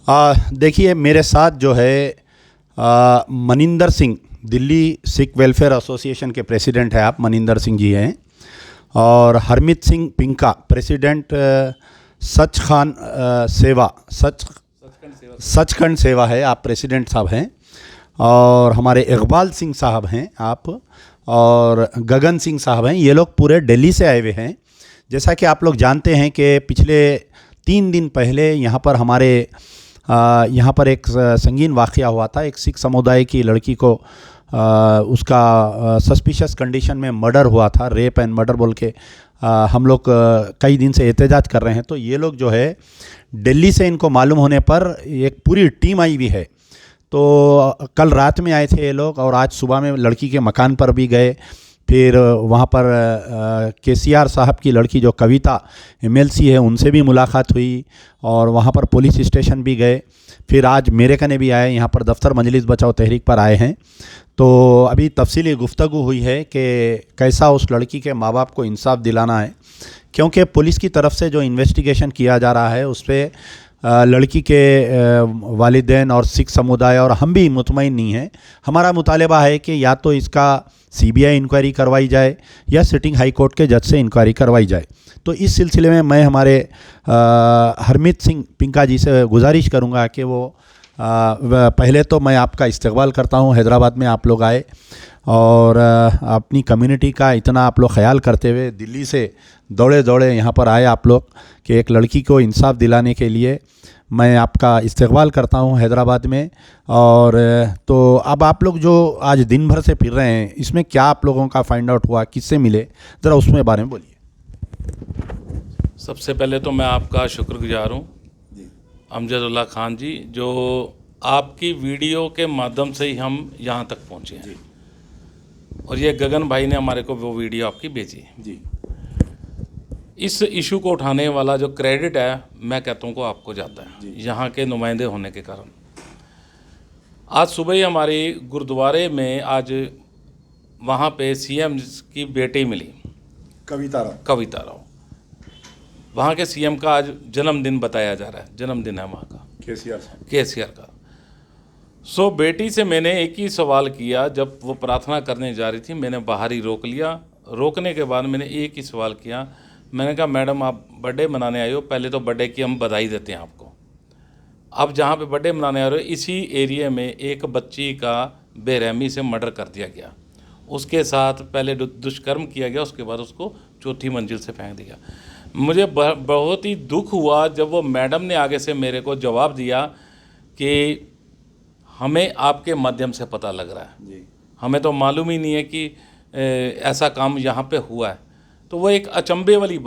देखिए मेरे साथ जो है मनिंदर सिंह, दिल्ली सिख वेलफेयर एसोसिएशन के प्रेसिडेंट है, आप मनिंदर सिंह जी हैं। और हरमीत सिंह पिंका, प्रेसिडेंट सचखंड सचखंड सेवा है, आप प्रेसिडेंट साहब हैं। और हमारे इकबाल सिंह साहब हैं आप, और गगन सिंह साहब हैं। ये लोग पूरे दिल्ली से आए हुए हैं। जैसा कि आप लोग जानते हैं कि पिछले 3 दिन पहले यहाँ पर एक संगीन वाक़या हुआ था। एक सिख समुदाय की लड़की को उसका सस्पिशियस कंडीशन में मर्डर हुआ था, रेप एंड मर्डर बोल के हम लोग कई दिन से एहतजाज कर रहे हैं। तो ये लोग जो है दिल्ली से, इनको मालूम होने पर एक पूरी टीम आई हुई है। तो कल रात में आए थे ये लोग और आज सुबह में लड़की के मकान पर भी गए। फिर वहाँ पर केसीआर साहब की लड़की जो कविता एमएलसी है, उनसे भी मुलाकात हुई और वहाँ पर पुलिस स्टेशन भी गए। फिर आज मेरे कने भी आए, यहाँ पर दफ्तर मजलिस बचाओ तहरीक पर आए हैं। तो अभी तफसीली गुफ्तगू हुई है कि कैसा उस लड़की के माँ बाप को इंसाफ दिलाना है, क्योंकि पुलिस की तरफ से जो इन्वेस्टिगेशन किया जा रहा है उस पर लड़की के वालिदैन और सिख समुदाय और हम भी मुतमईन नहीं हैं। हमारा मुतालबा है कि या तो इसका सीबीआई इंक्वायरी करवाई जाए या सिटिंग हाई कोर्ट के जज से इंक्वायरी करवाई जाए। तो इस सिलसिले में मैं हमारे हरमीत सिंह पिंका जी से गुजारिश करूंगा कि वो पहले तो मैं आपका इस्तकबाल करता हूं, हैदराबाद में आप लोग आए और अपनी कम्युनिटी का इतना आप लोग ख्याल करते हुए दिल्ली से दौड़े दौड़े यहाँ पर आए आप लोग कि एक लड़की को इंसाफ दिलाने के लिए। मैं आपका इस्तकबाल करता हूँ हैदराबाद में। और तो अब आप लोग जो आज दिन भर से फिर रहे हैं, इसमें क्या आप लोगों का फाइंड आउट हुआ, किससे मिले, ज़रा उसमें बारे में बोलिए। सबसे पहले तो मैं आपका शुक्रगुजार हूँ अमजदुल्ला खान जी, जो आपकी वीडियो के माध्यम से ही हम यहाँ तक पहुँचे हैं। और ये गगन भाई ने हमारे को वो वीडियो आपकी भेजी जी। इस इशू को उठाने वाला जो क्रेडिट है, मैं कहता हूँ को आपको जाता है, यहाँ के नुमाइंदे होने के कारण। आज सुबह ही हमारे गुरुद्वारे में आज वहाँ पे सीएम की बेटी मिली, कविता राव। वहाँ के सीएम का आज जन्मदिन बताया जा रहा है, जन्मदिन है वहाँ का, केसीआर का। सो बेटी से मैंने एक ही सवाल किया, जब वो प्रार्थना करने जा रही थी मैंने बाहर ही रोक लिया। रोकने के बाद मैंने एक ही सवाल किया, मैंने कहा मैडम आप बर्थडे मनाने आए हो, पहले तो बर्थडे की हम बधाई देते हैं आपको। अब जहाँ पे बर्थडे मनाने आ रहे हो, इसी एरिया में एक बच्ची का बेरहमी से मर्डर कर दिया गया। उसके साथ पहले दुष्कर्म किया गया, उसके बाद उसको 4थी मंजिल से फेंक दिया। मुझे बहुत ही दुख हुआ जब वो मैडम ने आगे से मेरे को जवाब दिया कि हमें आपके माध्यम से पता लग रहा है जी। हमें तो मालूम ही नहीं है कि ऐसा काम यहाँ पे हुआ है। तो वो एक अचंभे वाली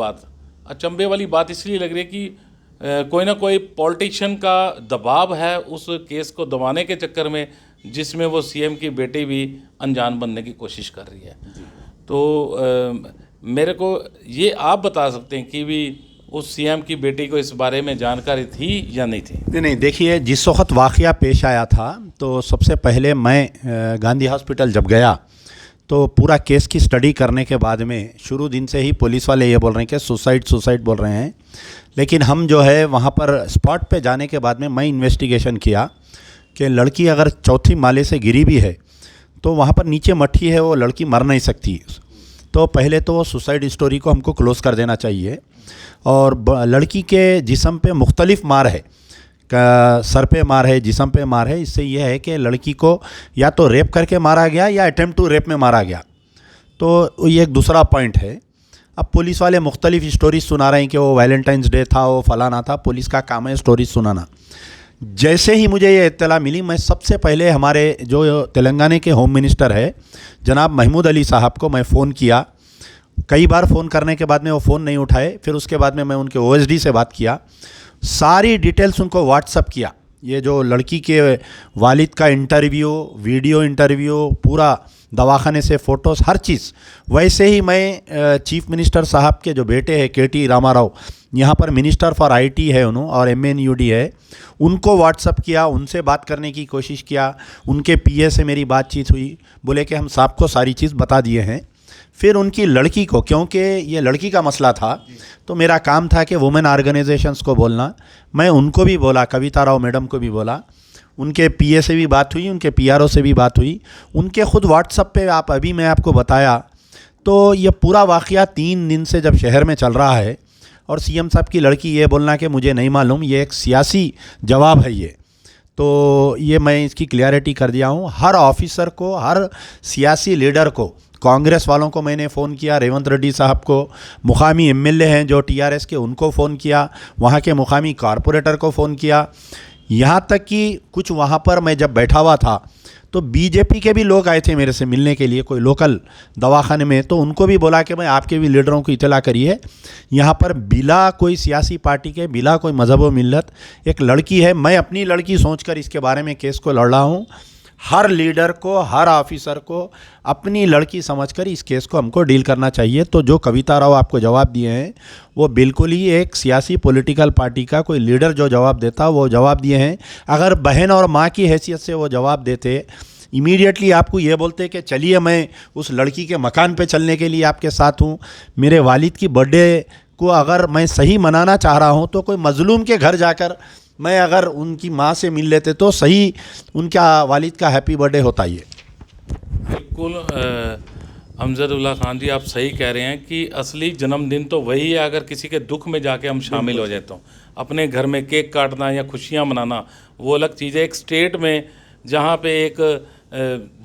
बात इसलिए लग रही है कि कोई ना कोई पॉलिटिशियन का दबाव है उस केस को दबाने के चक्कर में, जिसमें वो सीएम की बेटी भी अनजान बनने की कोशिश कर रही है। तो मेरे को ये आप बता सकते हैं कि भी उस सीएम की बेटी को इस बारे में जानकारी थी या नहीं थी? नहीं, देखिए जिस वक्त वाक़या पेश आया था तो सबसे पहले मैं गांधी हॉस्पिटल जब गया तो पूरा केस की स्टडी करने के बाद में शुरू दिन से ही पुलिस वाले ये बोल रहे हैं कि सुसाइड बोल रहे हैं। लेकिन हम जो है वहाँ पर स्पॉट पे जाने के बाद में मैं इन्वेस्टिगेशन किया कि लड़की अगर 4थी माले से गिरी भी है तो वहाँ पर नीचे मट्टी है, वो लड़की मर नहीं सकती। तो पहले तो सुसाइड स्टोरी को हमको क्लोज़ कर देना चाहिए। और लड़की के जिस्म पे मुख्तलिफ मार है, सर पे मार है, जिस्म पे मार है। इससे यह है कि लड़की को या तो रेप करके मारा गया या अटेम्प्ट टू रेप में मारा गया। तो ये एक दूसरा पॉइंट है। अब पुलिस वाले मुख्तलिफ स्टोरीज सुना रहे हैं कि वो वैलेंटाइंस डे था, वो फलाना था। पुलिस का काम है स्टोरीज सुनाना। जैसे ही मुझे ये इत्तला मिली, मैं सबसे पहले हमारे जो तेलंगाना के होम मिनिस्टर है जनाब महमूद अली साहब को मैं फ़ोन किया। कई बार फ़ोन करने के बाद में वो फ़ोन नहीं उठाए। फिर उसके बाद में मैं उनके ओएसडी से बात किया, सारी डिटेल्स उनको व्हाट्सअप किया। ये जो लड़की के वालिद का इंटरव्यू, वीडियो इंटरव्यू, पूरा दवाखाने से फ़ोटोज़, हर चीज़। वैसे ही मैं चीफ मिनिस्टर साहब के जो बेटे हैं केटी रामाराव, यहाँ पर मिनिस्टर फॉर आईटी है उन्होंने और MNUD है, उनको व्हाट्सअप किया, उनसे बात करने की कोशिश किया। उनके पीए से मेरी बातचीत हुई, बोले कि हम साहब को सारी चीज़ बता दिए हैं। फिर उनकी लड़की को, क्योंकि ये लड़की का मसला था, तो मेरा काम था कि वुमेन ऑर्गेनाइजेशंस को बोलना। मैं उनको भी बोला, कविता राव मैडम को भी बोला, उनके पीए से भी बात हुई, उनके पीआरओ से भी बात हुई, उनके खुद व्हाट्सएप पे आप अभी मैं आपको बताया। तो ये पूरा वाक़या 3 दिन से जब शहर में चल रहा है और सीएम साहब की लड़की ये बोलना कि मुझे नहीं मालूम, ये एक सियासी जवाब है ये। तो ये मैं इसकी क्लियरिटी कर दिया हूँ। हर ऑफिसर को, हर सियासी लीडर को, कांग्रेस वालों को मैंने फ़ोन किया, रेवंत रेड्डी साहब को, मुकामी एमएलए हैं जो टीआरएस के, उनको फ़ोन किया, वहाँ के मुकामी कॉरपोरेटर को फ़ोन किया, यहाँ तक कि कुछ वहाँ पर मैं जब बैठा हुआ था तो बीजेपी के भी लोग आए थे मेरे से मिलने के लिए, कोई लोकल दवाखाने में, तो उनको भी बोला कि मैं आपके भी लीडरों को इतला करिए, यहाँ पर बिला कोई सियासी पार्टी के, बिला कोई मज़हब व मिल्लत एक लड़की है। मैं अपनी लड़की सोचकर इसके बारे में केस को लड़ रहा हूँ। हर लीडर को, हर ऑफिसर को अपनी लड़की समझकर इस केस को हमको डील करना चाहिए। तो जो कविता राव आपको जवाब दिए हैं वो बिल्कुल ही एक सियासी पॉलिटिकल पार्टी का कोई लीडर जो जवाब देता वो जवाब दिए हैं। अगर बहन और माँ की हैसियत से वो जवाब देते, इमीडिएटली आपको ये बोलते कि चलिए मैं उस लड़की के मकान पे चलने के लिए आपके साथ हूँ, मेरे वालिद की बर्थडे को अगर मैं सही मनाना चाह रहा हूँ तो कोई मजलूम के घर जाकर मैं अगर उनकी माँ से मिल लेते तो सही उनका वालिद का हैप्पी बर्थडे होता ही है। बिल्कुल अमजदुल्ला खान जी, आप सही कह रहे हैं कि असली जन्मदिन तो वही है अगर किसी के दुख में जाके हम शामिल हो जाए तो। अपने घर में केक काटना या खुशियाँ मनाना वो अलग चीज़ है। एक स्टेट में जहाँ पे एक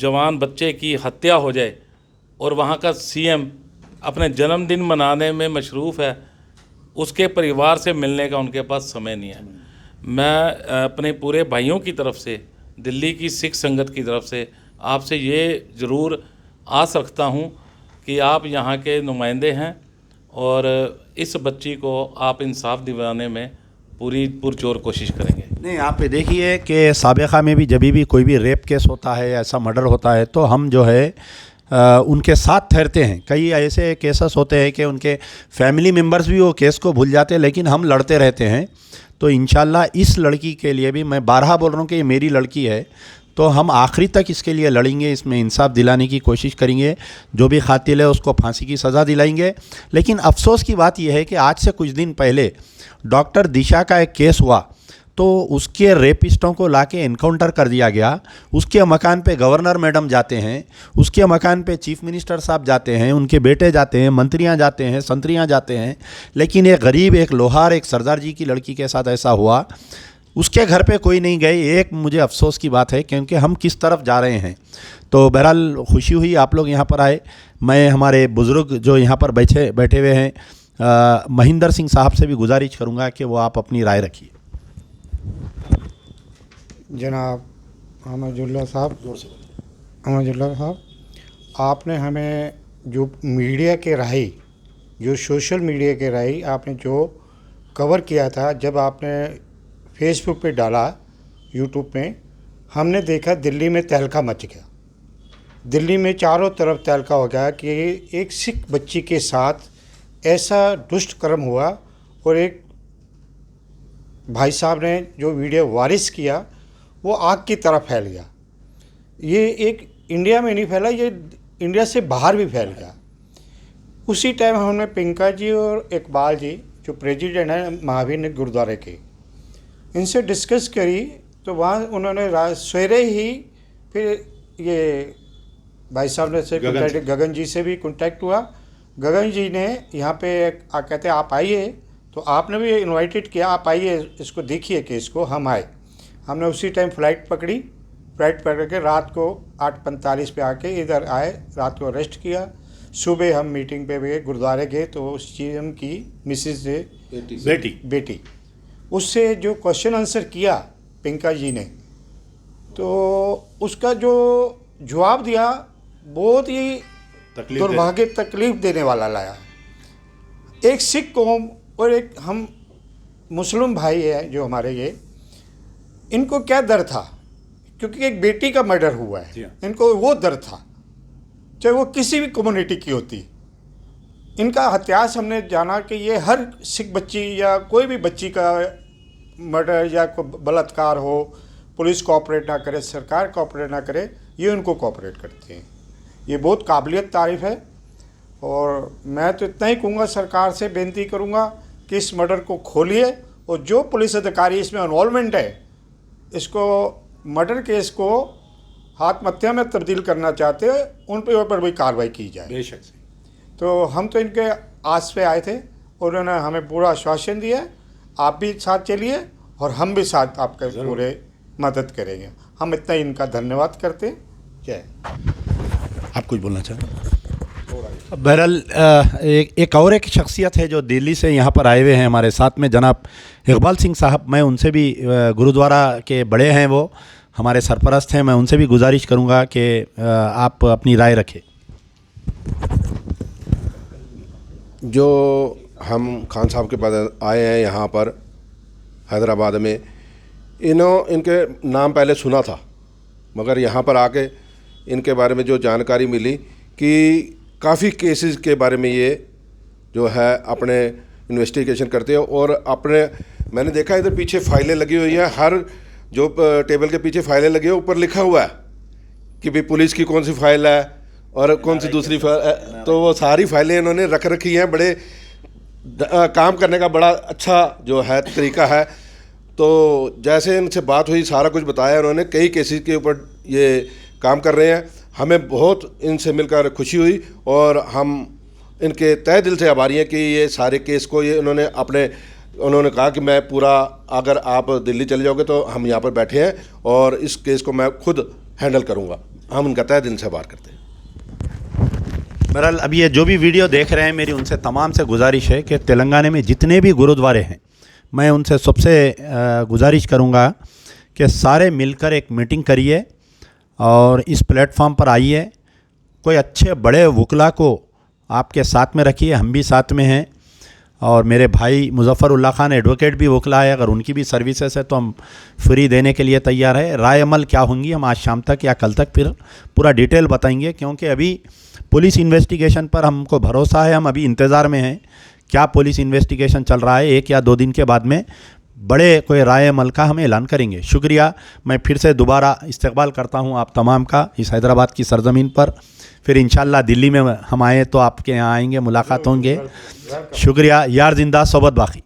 जवान बच्चे की हत्या हो जाए और वहाँ का सीएम अपने जन्मदिन मनाने में मशरूफ़ है, उसके परिवार से मिलने का उनके पास समय नहीं है। मैं अपने पूरे भाइयों की तरफ से, दिल्ली की सिख संगत की तरफ से आपसे ये ज़रूर आस रखता हूँ कि आप यहाँ के नुमाइंदे हैं और इस बच्ची को आप इंसाफ दिलाने में पूरी पुरजोर कोशिश करेंगे। नहीं, आप देखिए कि साबिक़ा में भी जब भी कोई भी रेप केस होता है, ऐसा मर्डर होता है, तो हम जो है उनके साथ ठहरते हैं। कई ऐसे केसेस होते हैं कि उनके फैमिली मेम्बर्स भी वो केस को भूल जाते हैं, लेकिन हम लड़ते रहते हैं। तो इंशाल्लाह इस लड़की के लिए भी मैं 12 बोल रहा हूँ कि ये मेरी लड़की है, तो हम आखिरी तक इसके लिए लड़ेंगे, इसमें इंसाफ दिलाने की कोशिश करेंगे, जो भी कातिल है उसको फांसी की सज़ा दिलाएंगे। लेकिन अफसोस की बात यह है कि आज से कुछ दिन पहले डॉक्टर दिशा का एक केस हुआ, तो उसके रेपिस्टों को लाके एनकाउंटर कर दिया गया। उसके मकान पे गवर्नर मैडम जाते हैं, उसके मकान पे चीफ मिनिस्टर साहब जाते हैं, उनके बेटे जाते हैं, मंत्रियां जाते हैं, संतरियां जाते हैं, लेकिन एक गरीब, एक लोहार, एक सरदार जी की लड़की के साथ ऐसा हुआ, उसके घर पे कोई नहीं गए। एक मुझे अफसोस की बात है, क्योंकि हम किस तरफ जा रहे हैं। तो बहरहाल खुशी हुई आप लोग यहाँ पर आए। मैं हमारे बुज़ुर्ग जो यहाँ पर बैठे हुए हैं, महेंद्र सिंह साहब से भी गुजारिश करूँगा कि वो आप अपनी राय रखिए। जनाब अहमदुल्ला साहब, आपने हमें जो मीडिया के राही, जो सोशल मीडिया के राही आपने जो कवर किया था, जब आपने फेसबुक पे डाला, यूट्यूब में, हमने देखा दिल्ली में तहलका मच गया। दिल्ली में चारों तरफ तहलका हो गया कि एक सिख बच्ची के साथ ऐसा दुष्ट कर्म हुआ और एक भाई साहब ने जो वीडियो वायरल किया वो आग की तरह फैल गया। ये एक इंडिया में नहीं फैला, ये इंडिया से बाहर भी फैल गया। उसी टाइम हमने पिंका जी और इकबाल जी जो प्रेसिडेंट हैं महावीर गुरुद्वारे के, इनसे डिस्कस करी, तो वहाँ उन्होंने सवेरे ही फिर ये भाई साहब ने से गगन जी से भी कांटेक्ट हुआ। गगन जी ने यहाँ पे कहते आप आइए, तो आपने भी इनवाइटेड किया, आप आइए इसको देखिए केस को। हम आए, हमने उसी टाइम फ्लाइट पकड़ी, फ्लाइट पकड़ के रात को 8:45 पे आके इधर आए, रात को अरेस्ट किया। सुबह हम मीटिंग पे गए, गुरुद्वारे गए, तो सीएम की मिसेज से बेटी उससे जो क्वेश्चन आंसर किया पिंका जी ने, तो उसका जो जवाब दिया बहुत ही दुर्भाग्य, तकलीफ देने वाला लाया। एक सिख कौम और एक हम मुस्लिम भाई हैं जो हमारे, ये इनको क्या डर था, क्योंकि एक बेटी का मर्डर हुआ है, इनको वो डर था, चाहे वो किसी भी कम्युनिटी की होती। इनका इतिहास हमने जाना कि ये हर सिख बच्ची या कोई भी बच्ची का मर्डर या कोई बलात्कार हो, पुलिस कोऑपरेट ना करे, सरकार कोऑपरेट ना करे, ये उनको कोऑपरेट करते हैं। ये बहुत काबिलियत तारीफ़ है। और मैं तो इतना ही कहूँगा, सरकार से बेनती करूँगा कि इस मर्डर को खोलिए और जो पुलिस अधिकारी इसमें इन्वॉल्वमेंट है, इसको मर्डर केस को आत्महत्या में तब्दील करना चाहते हैं, उन पे ऊपर भी कार्रवाई की जाए। बेशक से। तो हम तो इनके आस पे आए थे और उन्होंने हमें पूरा आश्वासन दिया, आप भी साथ चलिए और हम भी साथ आपके पूरे मदद करेंगे। हम इतना ही इनका धन्यवाद करते हैं। जय। आप कुछ बोलना चाहें? बहरहाल एक और एक शख्सियत है जो दिल्ली से यहाँ पर आए हुए हैं हमारे साथ में, जनाब इकबाल सिंह साहब। मैं उनसे भी, गुरुद्वारा के बड़े हैं वो, हमारे सरपरस्त हैं, मैं उनसे भी गुजारिश करूँगा कि आप अपनी राय रखें। जो हम खान साहब के बाद आए हैं यहाँ पर हैदराबाद में, इनके नाम पहले सुना था, मगर यहाँ पर आके इनके बारे में जो जानकारी मिली कि काफ़ी केसेस के बारे में ये जो है अपने इन्वेस्टिगेशन करते हैं। और अपने मैंने देखा इधर पीछे फाइलें लगी हुई हैं, हर जो टेबल के पीछे फाइलें लगी हुई, ऊपर लिखा हुआ है कि भाई पुलिस की कौन सी फाइल है और कौन सी दूसरी फाइल है। तो वो सारी फाइलें इन्होंने रख रखी हैं। बड़े काम करने का बड़ा अच्छा जो है तरीका है। तो जैसे इनसे बात हुई, सारा कुछ बताया उन्होंने, कई केसेस के ऊपर ये काम कर रहे हैं। हमें बहुत इनसे मिलकर खुशी हुई और हम इनके तहे दिल से आभारी हैं कि ये सारे केस को ये उन्होंने कहा कि मैं पूरा, अगर आप दिल्ली चले जाओगे तो हम यहाँ पर बैठे हैं और इस केस को मैं खुद हैंडल करूँगा। हम उनका तहे दिल से आभार करते हैं। बहरहाल अब ये जो भी वीडियो देख रहे हैं, मेरी उनसे तमाम से गुजारिश है कि तेलंगाना में जितने भी गुरुद्वारे हैं, मैं उनसे सबसे गुजारिश करूँगा कि सारे मिलकर एक मीटिंग करिए और इस प्लेटफॉर्म पर आइए। कोई अच्छे बड़े वकला को आपके साथ में रखिए, हम भी साथ में हैं। और मेरे भाई मुजफ्फरुल्लाह खान एडवोकेट भी वकला है, अगर उनकी भी सर्विसेज है तो हम फ्री देने के लिए तैयार है। राय अमल क्या होंगी हम आज शाम तक या कल तक फिर पूरा डिटेल बताएंगे, क्योंकि अभी पुलिस इन्वेस्टिगेशन पर हमको भरोसा है। हम अभी इंतज़ार में हैं क्या पुलिस इन्वेस्टिगेशन चल रहा है। 1 या 2 दिन के बाद में बड़े कोई राय अमल का हम ऐलान करेंगे। शुक्रिया, मैं फिर से दोबारा इस्तकबाल करता हूँ आप तमाम का इस हैदराबाद की सरज़मीन पर। फिर इंशाल्लाह दिल्ली में हम आए तो आपके यहाँ आएंगे, मुलाकात होंगे। शुक्रिया। यार जिंदा सोबत बाकी।